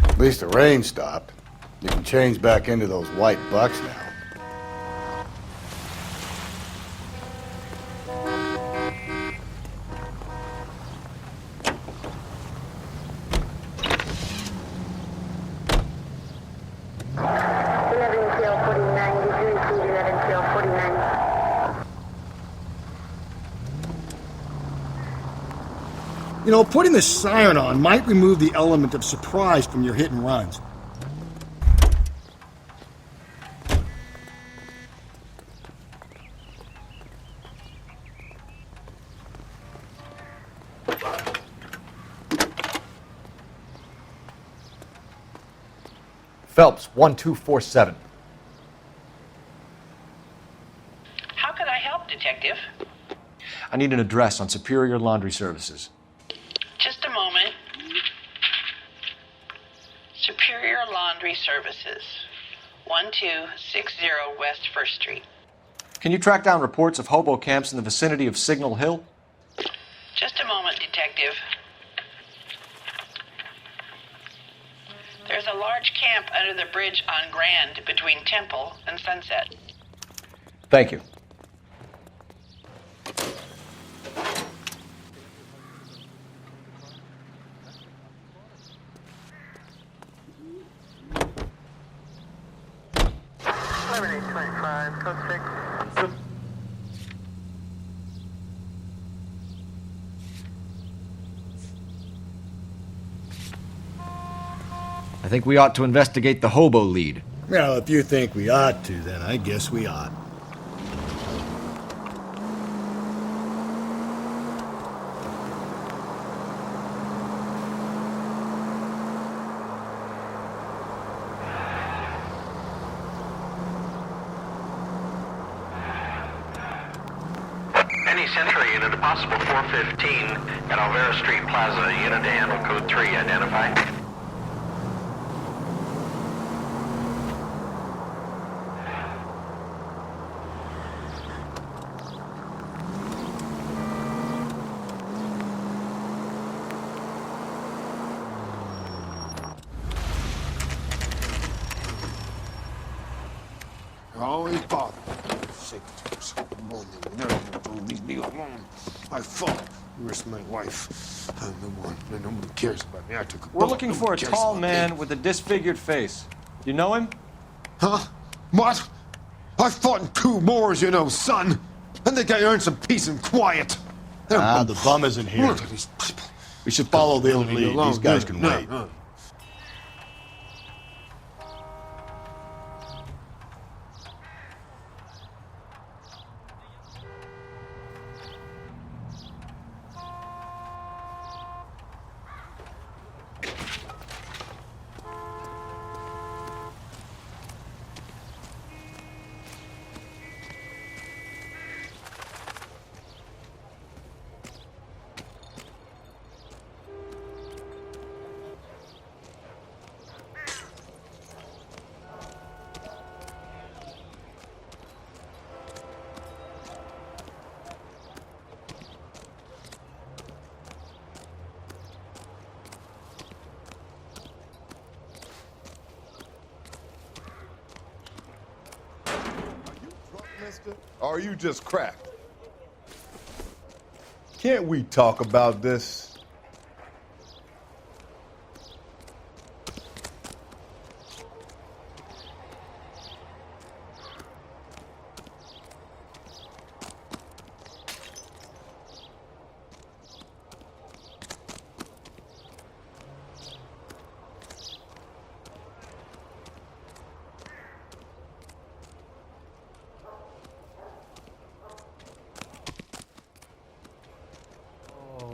At least the rain stopped. You can change back into those white bucks now. You know, putting the siren on might remove the element of surprise from your hit and runs. Phelps, 1247. How can I help, Detective? I need an address on Superior Laundry Services. Just a moment. Superior Laundry Services, 1260 West 1st Street. Can you track down reports of hobo camps in the vicinity of Signal Hill? Just a moment, Detective. There's a large camp under the bridge on Grand between Temple and Sunset. Thank you. I think we ought to investigate the hobo lead. Well, if you think we ought to, then I guess we ought. Any Century unit, a possible 415 at Alvera Street Plaza. Unit to handle code 3, identify. Always bother. Secretaries. Don't leave me alone. I fought. You risked my life. I'm the one. Nobody cares about me. I took a We're bullet. looking for a Nobody cares tall about man me. with a disfigured face. You know him? Huh? What? I fought in 2 wars, you know, son. I think I earned some peace and quiet. The bum isn't here. Look at these people. We should follow the Leave me lead. alone. These guys No, can no, wait. no. Or are you just cracked? Can't we talk about this?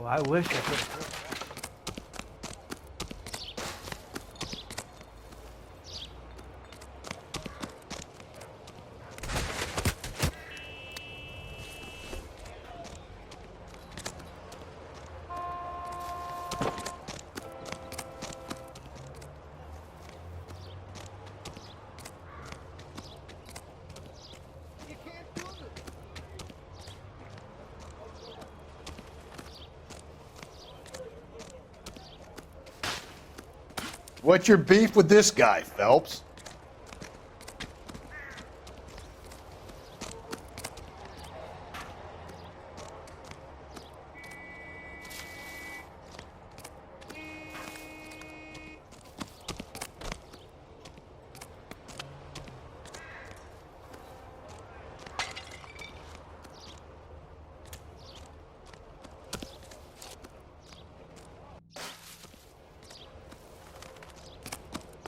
I wish I could. What's your beef with this guy, Phelps?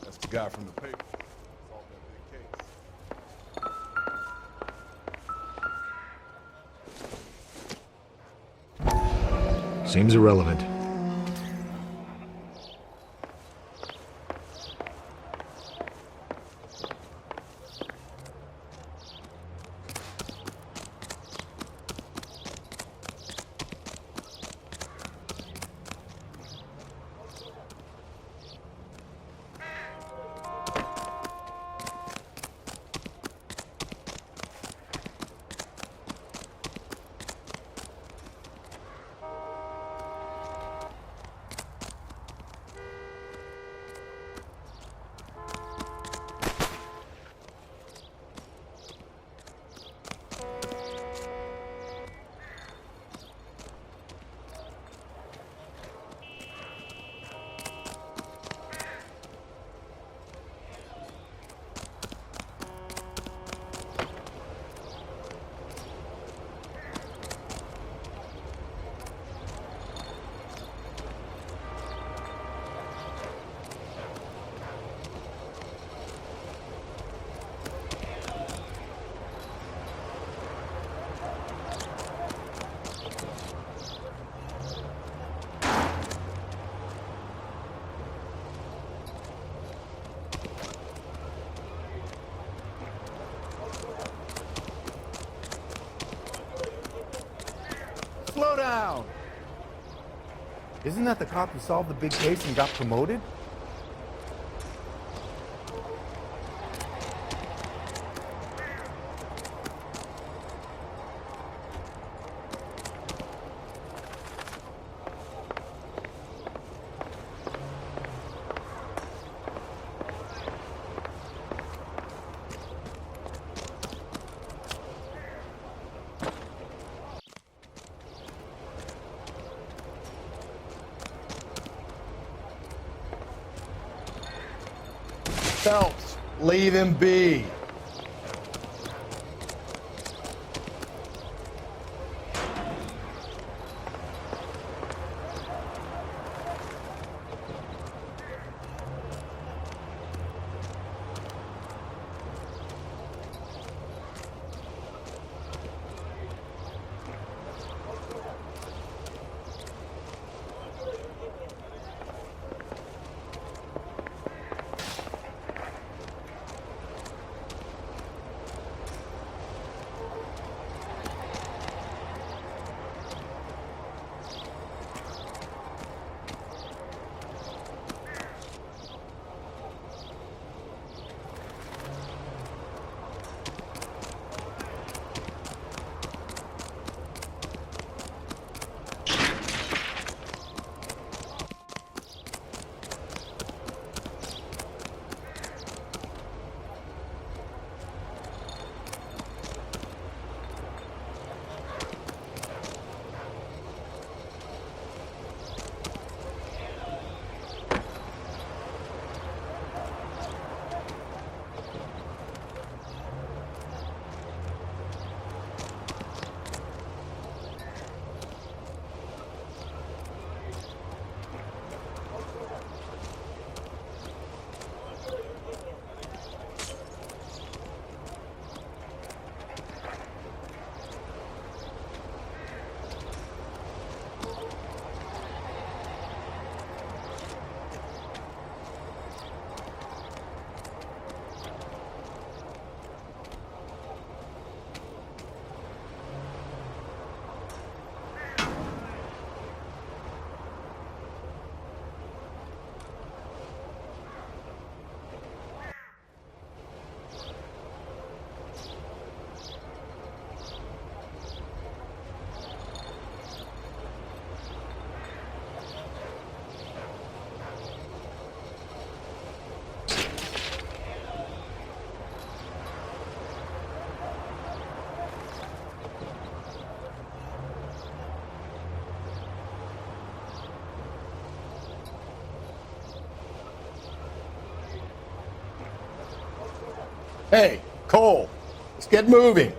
That's the guy from the paper. Solved that big case. Seems irrelevant. Slow down! Isn't that the cop who solved the big case and got promoted? Phelps, leave him be. Hey, Cole, let's get moving.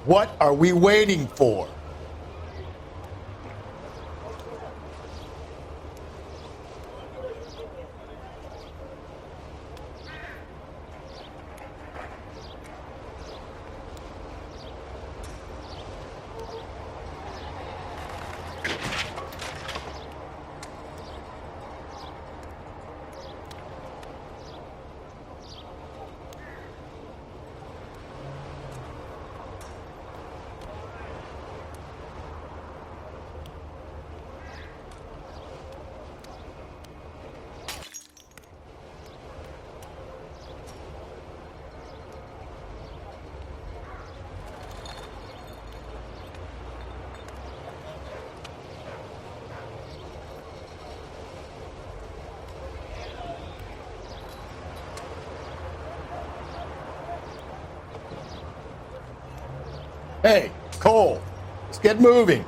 What are we waiting for? Hey, Cole, let's get moving.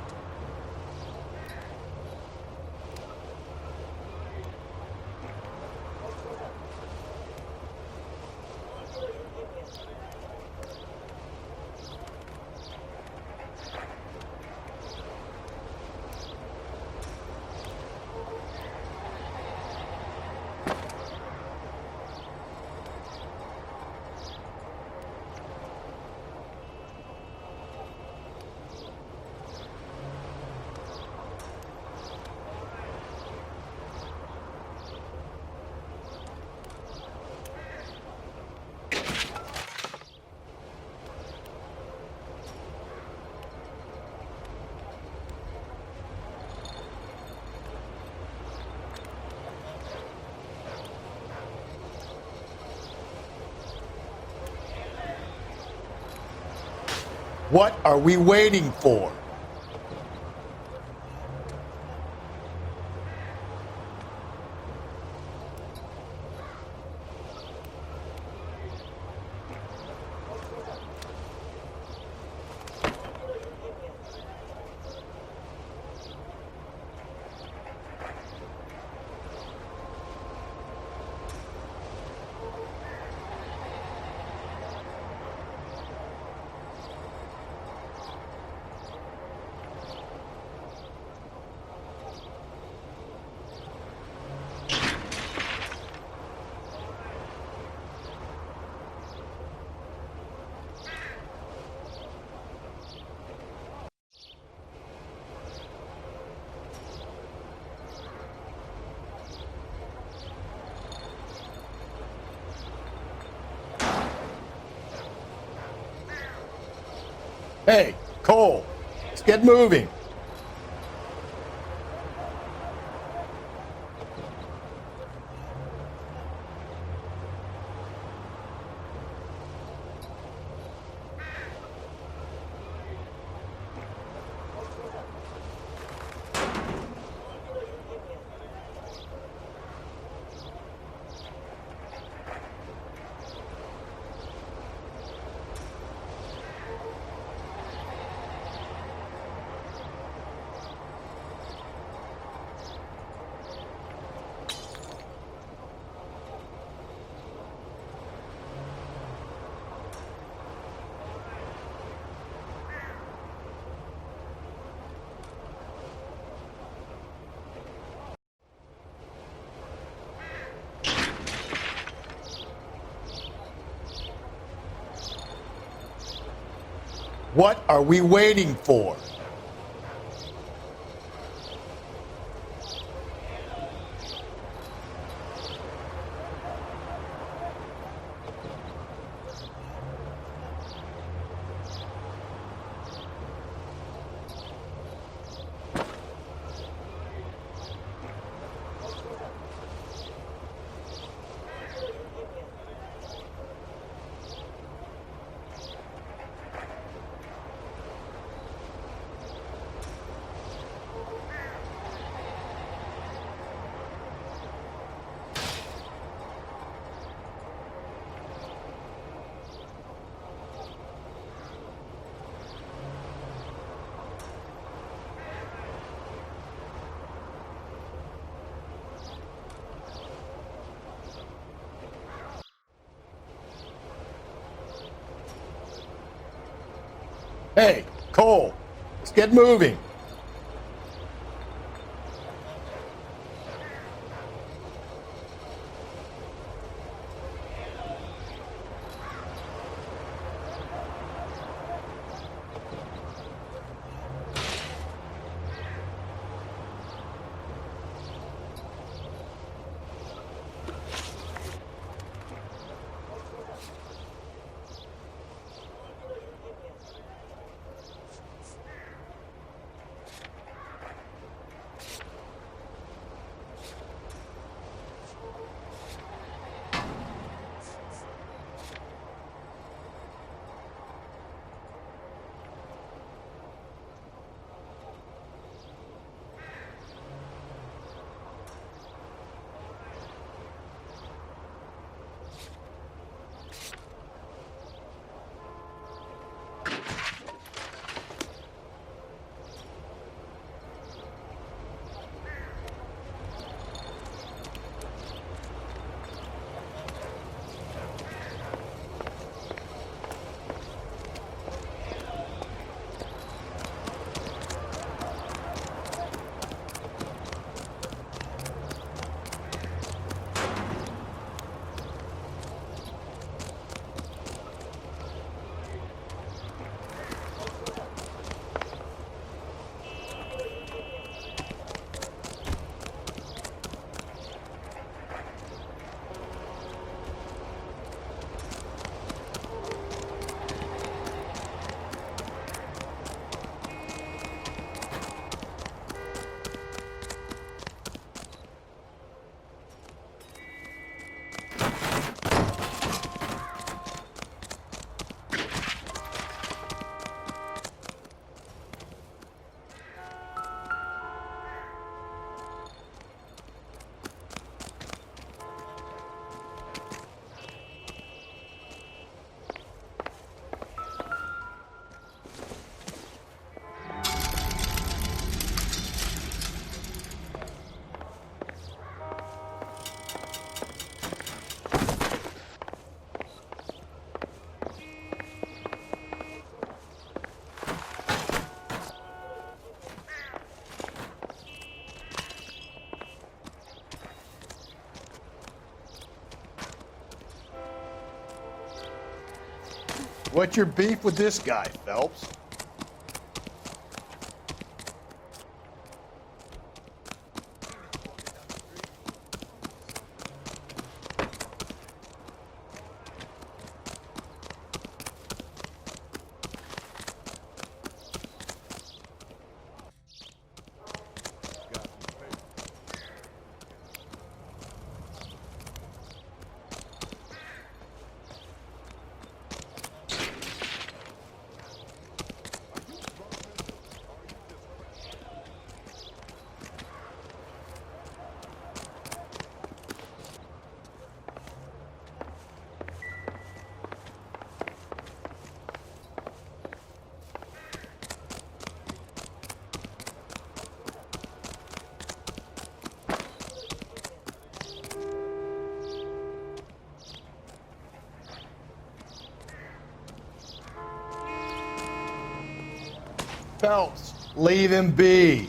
What are we waiting for? Hey, Cole, let's get moving. What are we waiting for? Hey, Cole, let's get moving. What's your beef with this guy, Phelps? Phelps, leave him be.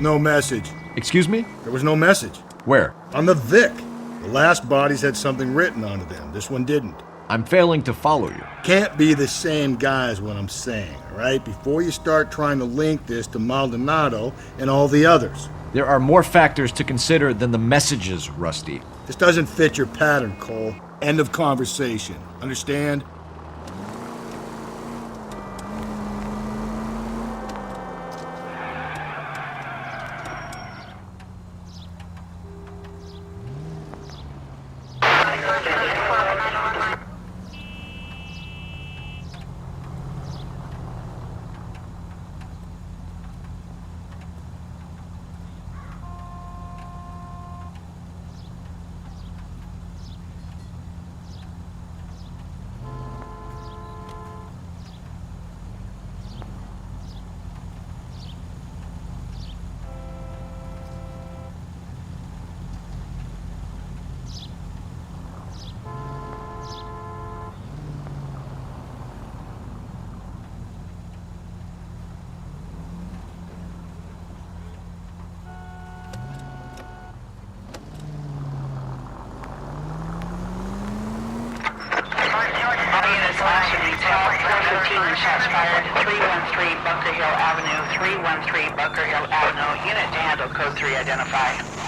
No message. Excuse me? There was no message. Where? On the Vic. The last bodies had something written onto them. This one didn't. I'm failing to follow you. Can't be the same guy is what I'm saying, all right? Before you start trying to link this to Maldonado and all the others. There are more factors to consider than the messages, Rusty. This doesn't fit your pattern, Cole. End of conversation. Understand? Shots fired. 313 Bunker Hill Avenue. 313 Bunker Hill Avenue. Unit to handle code 3 identify.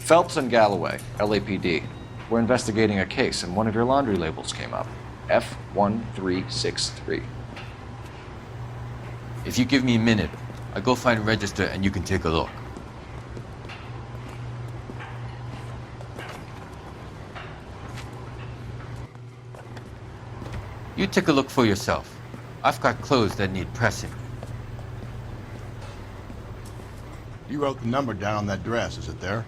Phelps and Galloway, LAPD. We're investigating a case, and one of your laundry labels came up. F1363. If you give me a minute, I'll go find a register and you can take a look. You take a look for yourself. I've got clothes that need pressing. You wrote the number down on that dress, is it there?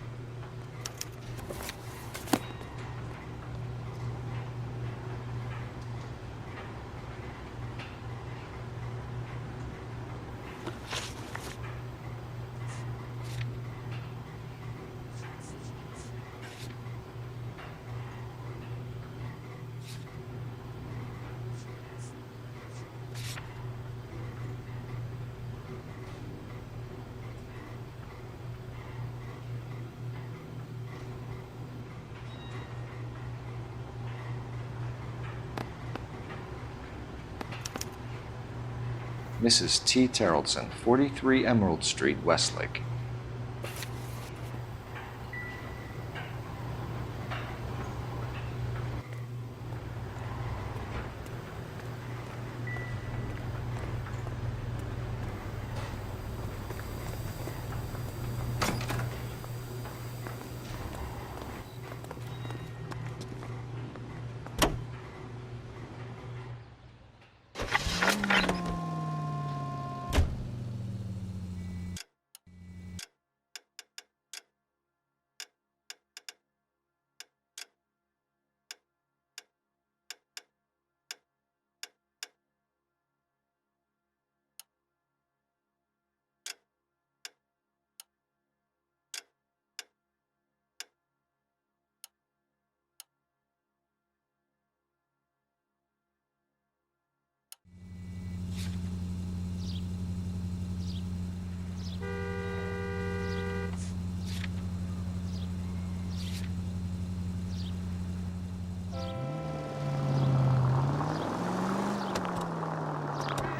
Mrs. T. Terrellson, 43 Emerald Street, Westlake.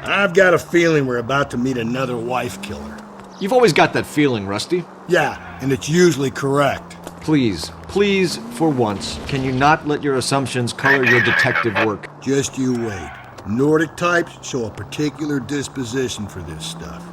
I've got a feeling we're about to meet another wife killer. You've always got that feeling, Rusty. Yeah, and it's usually correct. Please, for once, can you not let your assumptions color your detective work? Just you wait. Nordic types show a particular disposition for this stuff.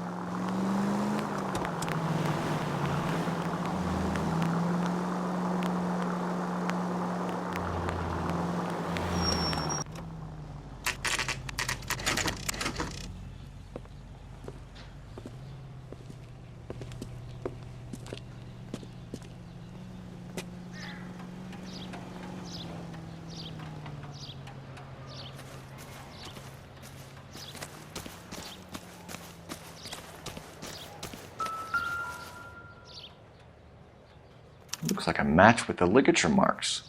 Looks like a match with the ligature marks.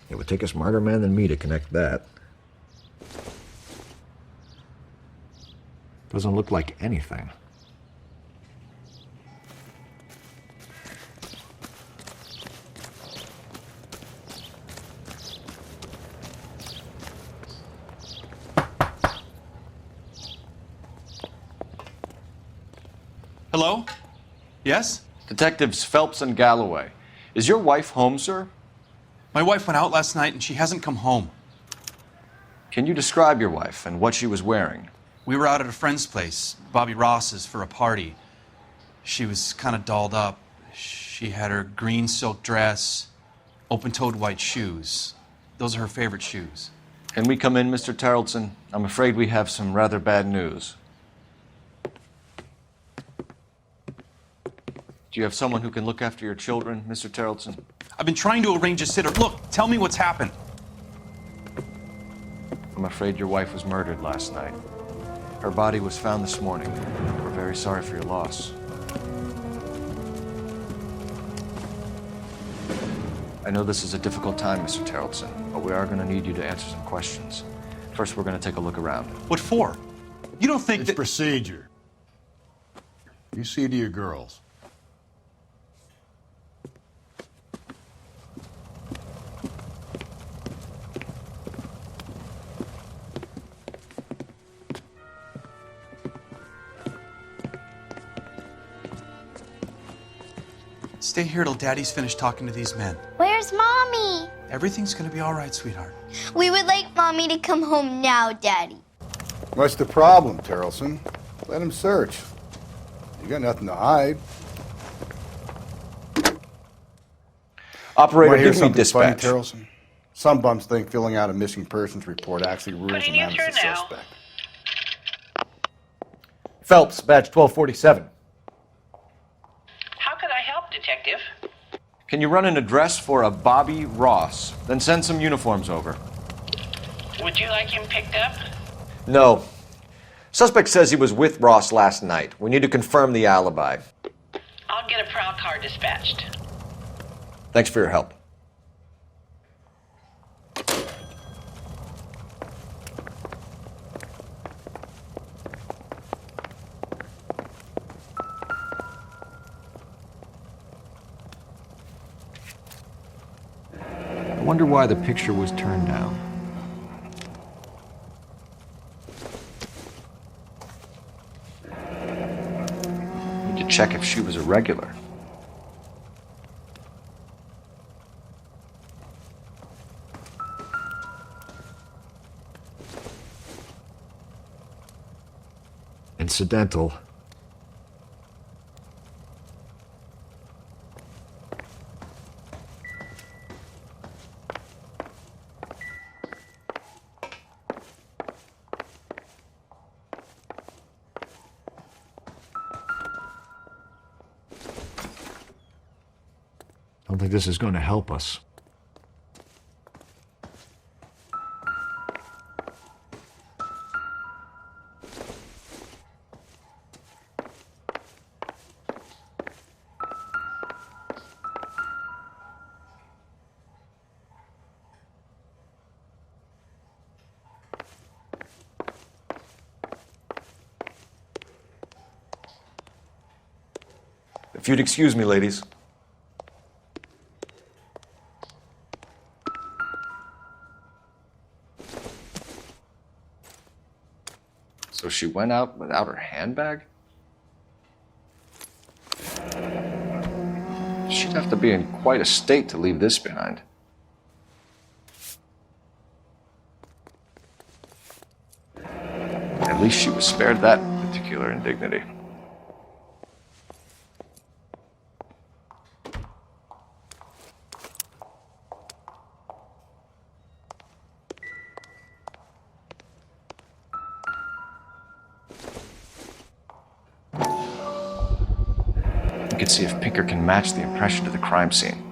It would take a smarter man than me to connect that. Doesn't look like anything. Hello? Yes? Detectives Phelps and Galloway. Is your wife home, sir? My wife went out last night and she hasn't come home. Can you describe your wife and what she was wearing? We were out at a friend's place, Bobby Ross's, for a party. She was kind of dolled up. She had her green silk dress, open-toed white shoes. Those are her favorite shoes. Can we come in, Mr. Tarleton? I'm afraid we have some rather bad news. Do you have someone who can look after your children, Mr. Tarleton? I've been trying to arrange a sitter. Look, tell me what's happened. I'm afraid your wife was murdered last night. Her body was found this morning. We're very sorry for your loss. I know this is a difficult time, Mr. Tarleton, but we are going to need you to answer some questions. First, we're going to take a look around. What for? You don't think It's that... procedure. You see to your girls. Stay here till Daddy's finished talking to these men. Where's Mommy? Everything's gonna be all right, sweetheart. We would like Mommy to come home now, Daddy. What's the problem, Tarleton? Let him search. You got nothing to hide. Operator, Wanna hear give me something funny, dispatch. Tarleton? Some bums think filling out a missing persons report actually rules Putting them you out as a through now. suspect. Phelps, badge 1247. How could I help, Detective? Can you run an address for a Bobby Ross? Then send some uniforms over. Would you like him picked up? No. Suspect says he was with Ross last night. We need to confirm the alibi. I'll get a prowl car dispatched. Thanks for your help. I wonder why the picture was turned down. Need to check if she was a regular. incidental. I don't think this is going to help us. If you'd excuse me, ladies. So she went out without her handbag? She'd have to be in quite a state to leave this behind. At least she was spared that particular indignity. We could see if Pinker can match the impression to the crime scene.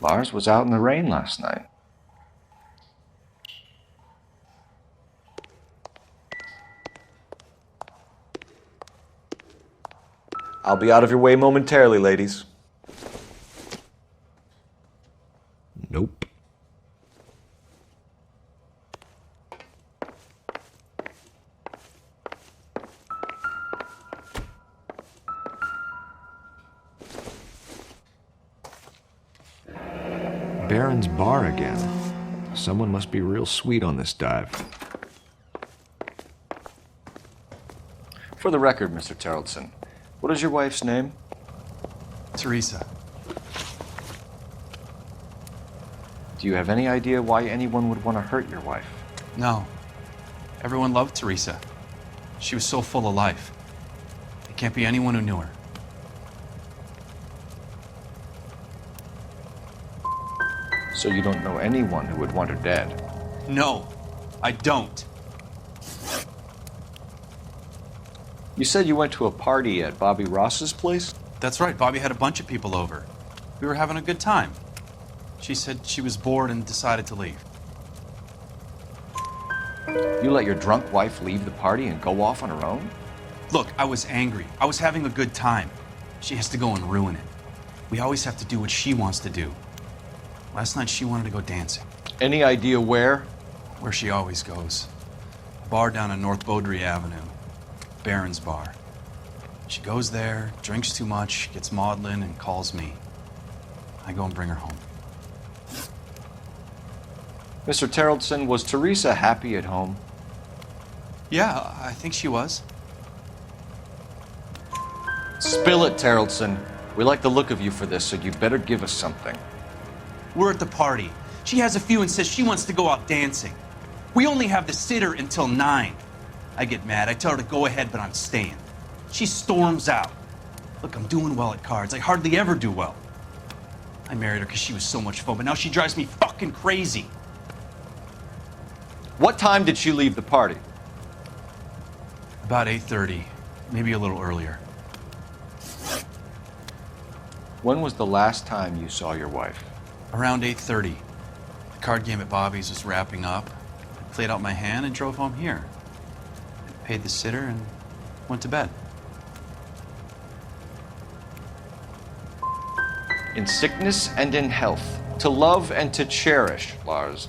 Lars was out in the rain last night. I'll be out of your way momentarily, ladies. Nope. Baron's Bar again. Someone must be real sweet on this dive. For the record, Mr. Terrelson, what is your wife's name? Teresa. Do you have any idea why anyone would want to hurt your wife? No. Everyone loved Teresa. She was so full of life. It can't be anyone who knew her. So you don't know anyone who would want her dead? No, I don't. You said you went to a party at Bobby Ross's place? That's right, Bobby had a bunch of people over. We were having a good time. She said she was bored and decided to leave. You let your drunk wife leave the party and go off on her own? Look, I was angry. I was having a good time. She has to go and ruin it. We always have to do what she wants to do. Last night she wanted to go dancing. Any idea where? Where she always goes. A bar down on North Beaudry Avenue. Baron's Bar. She goes there, drinks too much, gets maudlin, and calls me. I go and bring her home. Mr. Terrelson, was Teresa happy at home? Yeah, I think she was. Spill it, Terrelson. We like the look of you for this, so you better give us something. We're at the party. She has a few and says she wants to go out dancing. We only have the sitter until 9. I get mad. I tell her to go ahead, but I'm staying. She storms out. Look, I'm doing well at cards. I hardly ever do well. I married her because she was so much fun, but now she drives me fucking crazy. What time did she leave the party? About 8:30, maybe a little earlier. When was the last time you saw your wife? Around 8:30. The card game at Bobby's was wrapping up. I played out my hand and drove home here. I paid the sitter and went to bed. In sickness and in health, to love and to cherish, Lars.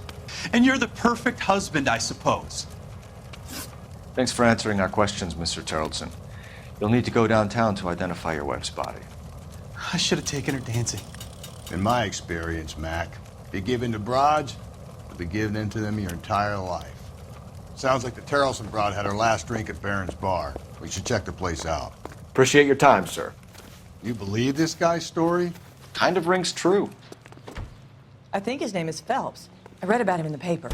And you're the perfect husband, I suppose. Thanks for answering our questions, Mr. Terrelson. You'll need to go downtown to identify your wife's body. I should have taken her dancing. In my experience, Mac, if you give in to broads, you'll be giving in to them your entire life. Sounds like the Terrelson broad had her last drink at Barron's Bar. We should check the place out. Appreciate your time, sir. You believe this guy's story? Kind of rings true. I think his name is Phelps. I read about him in the paper.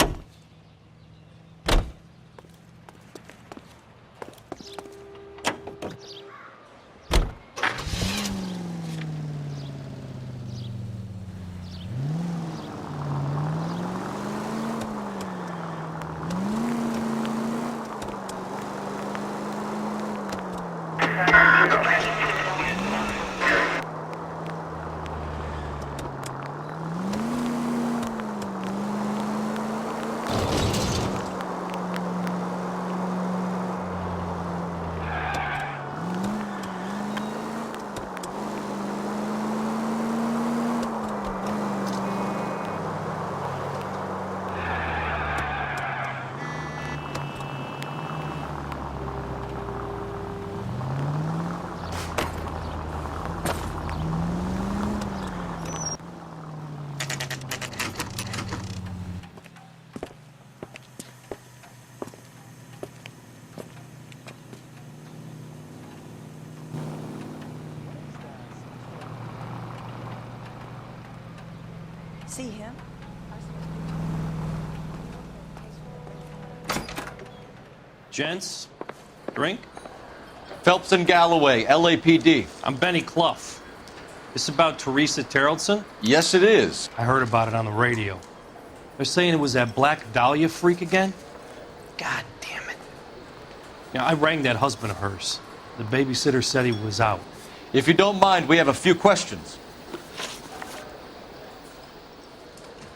See him? Gents, drink? Phelps and Galloway, LAPD. I'm Benny Clough. This about Teresa Terrelson? Yes, it is. I heard about it on the radio. They're saying it was that Black Dahlia freak again? God damn it. Yeah, I rang that husband of hers. The babysitter said he was out. If you don't mind, we have a few questions.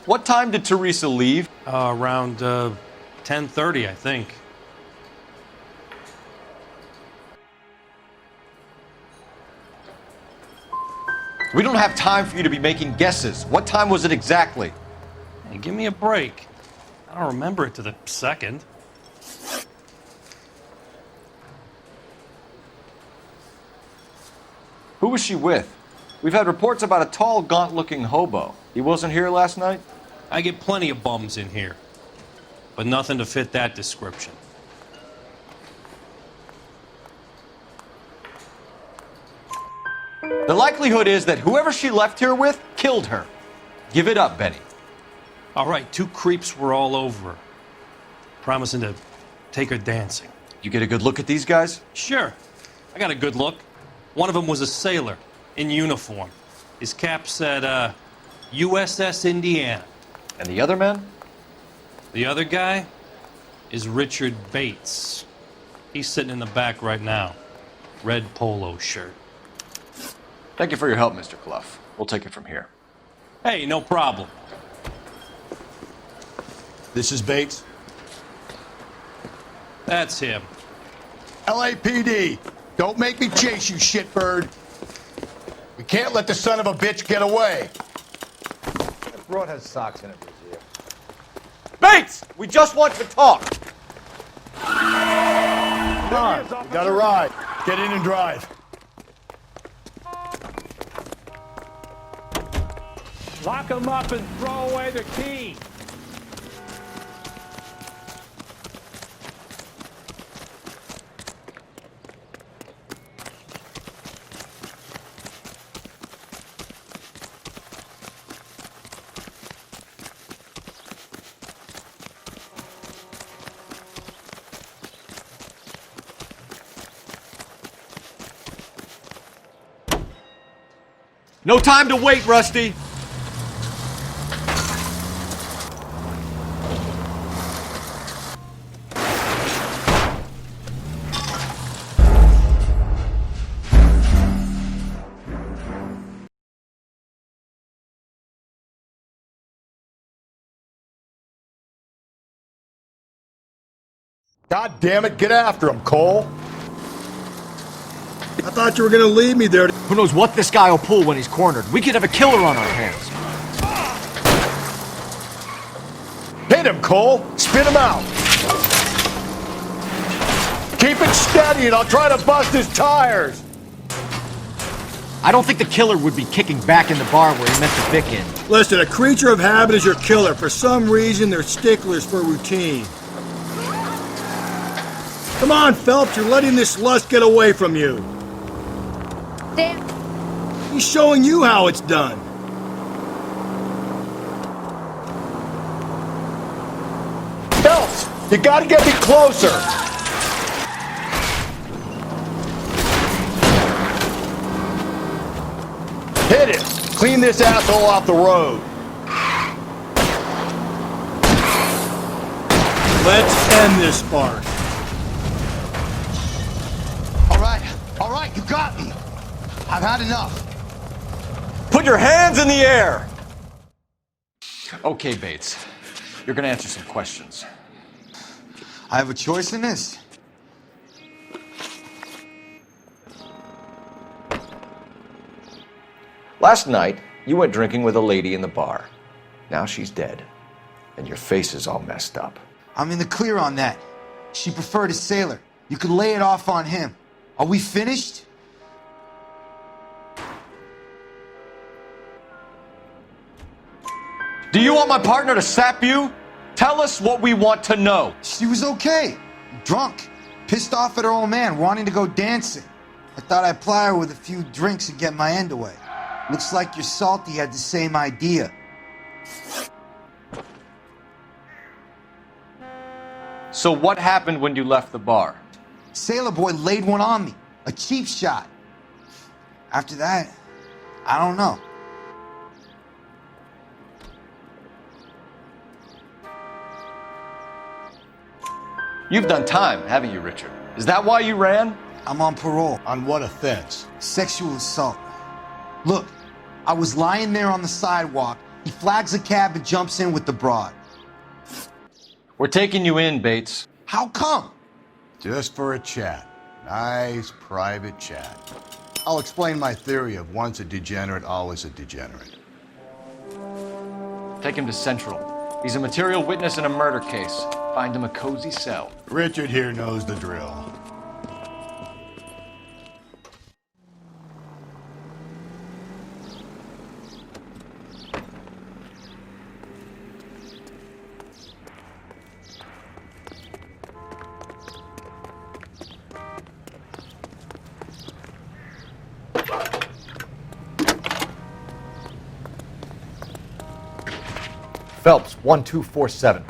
What time did Teresa leave? Around 10:30, I think. We don't have time for you to be making guesses. What time was it exactly? Hey, give me a break. I don't remember it to the second. Who was she with? We've had reports about a tall, gaunt-looking hobo. He wasn't here last night? I get plenty of bums in here, but nothing to fit that description. The likelihood is that whoever she left here with killed her. Give it up, Benny. All right, two creeps were all over her, promising to take her dancing. You get a good look at these guys? Sure. I got a good look. One of them was a sailor in uniform. His cap said, USS Indiana. And the other man? The other guy is Richard Bates. He's sitting in the back right now. Red polo shirt. Thank you for your help, Mr. Clough. We'll take it from here. Hey, no problem. This is Bates. That's him. LAPD, don't make me chase you, shitbird. We can't let the son of a bitch get away. That broad has socks in it, Brazier. Bates! We just want to talk! Come on, we got a ride. Get in and drive. Lock him up and throw away the key. No time to wait, Rusty! God damn it, get after him, Cole. I thought you were gonna leave me there. Who knows what this guy will pull when he's cornered? We could have a killer on our hands. Hit him, Cole. Spit him out. Keep it steady and I'll try to bust his tires. I don't think the killer would be kicking back in the bar where he meant to pick in. Listen, a creature of habit is your killer. For some reason, they're sticklers for routine. Come on, Phelps, you're letting this lust get away from you. Damn. He's showing you how it's done. Phelps, you gotta get me closer. Hit it. Clean this asshole off the road. Let's end this farce. All right, you got me. I've had enough. Put your hands in the air! Okay, Bates. You're gonna answer some questions. I have a choice in this. Last night, you went drinking with a lady in the bar. Now she's dead, and your face is all messed up. I'm in the clear on that. She preferred a sailor. You could lay it off on him. Are we finished? Do you want my partner to sap you? Tell us what we want to know. She was okay. Drunk. Pissed off at her old man, wanting to go dancing. I thought I'd ply her with a few drinks and get my end away. Looks like your Salty had the same idea. So what happened when you left the bar? Sailor Boy laid one on me. A cheap shot. After that, I don't know. You've done time, haven't you, Richard? Is that why you ran? I'm on parole. On what offense? Sexual assault. Look, I was lying there on the sidewalk. He flags a cab and jumps in with the broad. We're taking you in, Bates. How come? Just for a chat. Nice, private chat. I'll explain my theory of once a degenerate, always a degenerate. Take him to Central. He's a material witness in a murder case. Find him a cozy cell. Richard here knows the drill. Phelps, 1247.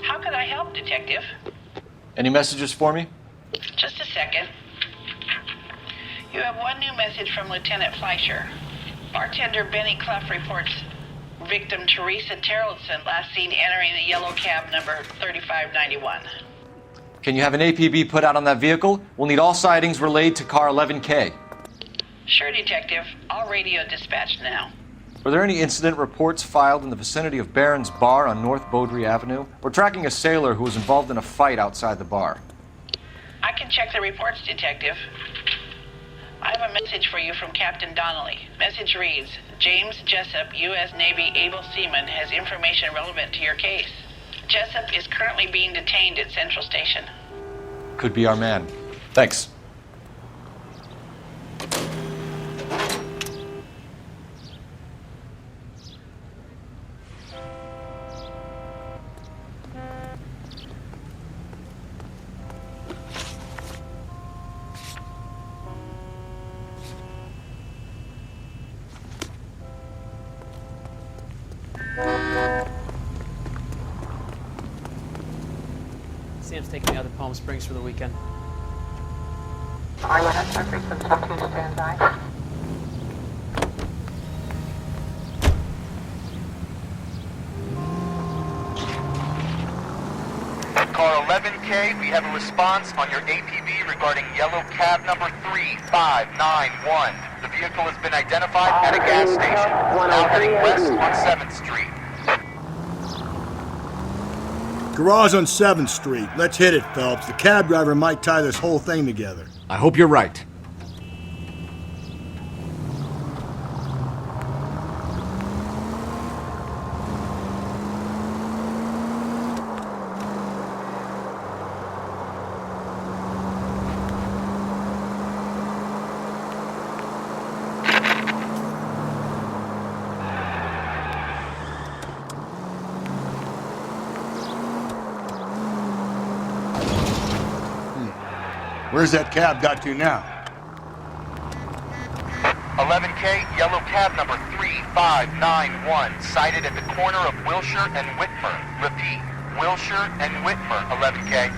How can I help, Detective? Any messages for me? Just a second. You have one new message from Lieutenant Fleischer. Bartender Benny Clough reports victim Teresa Terrellson last seen entering the yellow cab number 3591. Can you have an APB put out on that vehicle? We'll need all sightings relayed to car 11K. Sure, Detective. All radio dispatched now. Were there any incident reports filed in the vicinity of Barron's Bar on North Beaudry Avenue? We're tracking a sailor who was involved in a fight outside the bar. I can check the reports, Detective. I have a message for you from Captain Donnelly. Message reads, James Jessup, U.S. Navy able seaman, has information relevant to your case. Jessup is currently being detained at Central Station. Could be our man. Thanks. Sam's taking me out to Palm Springs for the weekend. Are you at frequency 2 stand by? At car 11K, we have a response on your APB regarding yellow cab number 3591. The vehicle has been identified at a gas station. Now heading west on 7th Street. Garage on 7th Street. Let's hit it, Phelps. The cab driver might tie this whole thing together. I hope you're right. Where's that cab got to now? 11K, yellow cab number 3591, sighted at the corner of Wilshire and Whitmer. Repeat, Wilshire and Whitmer, 11K.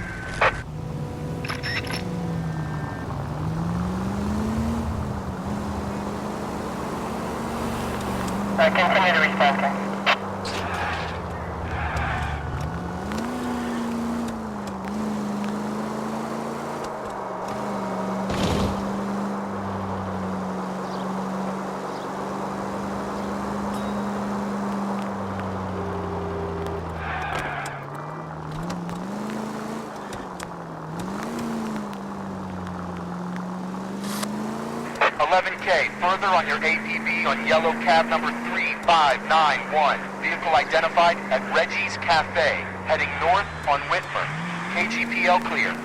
Continue to respond, sir. 11K, further on your APB on yellow cab number 3591. Vehicle identified at Reggie's Cafe, heading north on Whitmer. KGPL clear.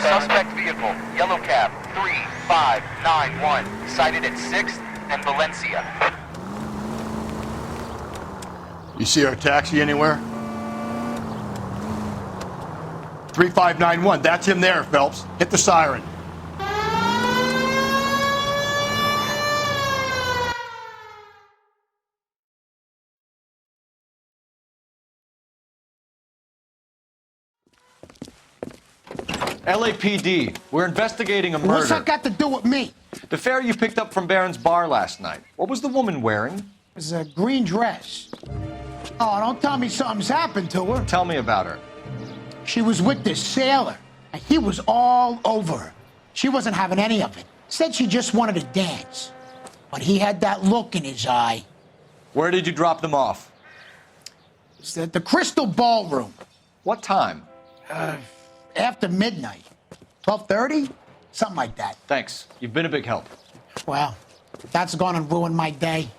Suspect vehicle, yellow cab, 3591, sighted at 6th and Valencia. You see our taxi anywhere? 3591, that's him there, Phelps. Hit the siren. LAPD, we're investigating a murder. What's that got to do with me? The fare you picked up from Barron's bar last night. What was the woman wearing? It was a green dress. Oh, don't tell me something's happened to her. Tell me about her. She was with this sailor, and he was all over her. She wasn't having any of it. Said she just wanted to dance. But he had that look in his eye. Where did you drop them off? It's at the Crystal Ballroom. What time? After midnight. 12:30? Something like that. Thanks. You've been a big help. Well, that's gone and ruined my day.